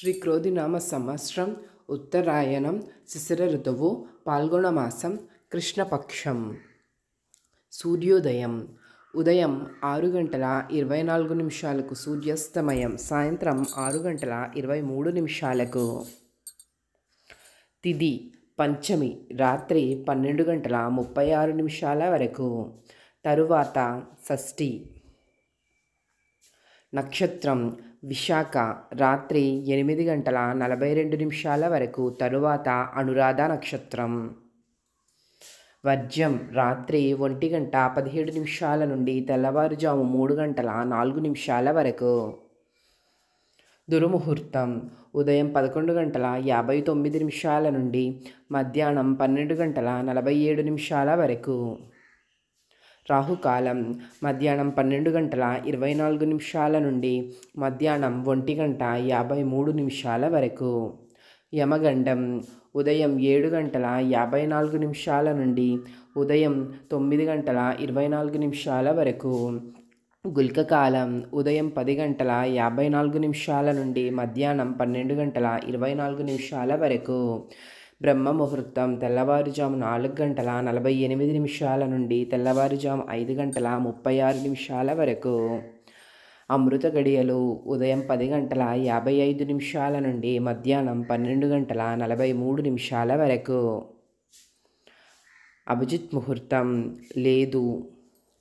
శ్రీ క్రోధినామ సంవత్సరం ఉత్తరాయణం శిశిర ఋతువు పాల్గొన మాసం కృష్ణపక్షం. సూర్యోదయం ఉదయం 6:24 సూర్యాస్తమయం సాయంత్రం 6:23 తిథి పంచమి రాత్రి 12:36 వరకు. తరువాత షష్ఠి. నక్షత్రం విశాఖ రాత్రి 8:42 వరకు. తరువాత అనురాధ నక్షత్రం. వర్జ్యం రాత్రి 1:17 నుండి తెల్లవారుజాము 3:04 వరకు. దుర్ముహూర్తం ఉదయం 11:59 నుండి మధ్యాహ్నం 12:47 వరకు. రాహుకాలం మధ్యాహ్నం 12:24 నుండి మధ్యాహ్నం 1:53 వరకు. యమగండం ఉదయం 7:54 నుండి ఉదయం 9:24 వరకు. గుళికకాలం ఉదయం 10:54 నుండి మధ్యాహ్నం 12:24 వరకు. బ్రహ్మ ముహూర్తం తెల్లవారుజాము 4:48 నుండి తెల్లవారుజాము 5:36 వరకు. అమృత గడియలు ఉదయం 10:55 నుండి మధ్యాహ్నం 12:43 వరకు. అభిజిత్ ముహూర్తం లేదు.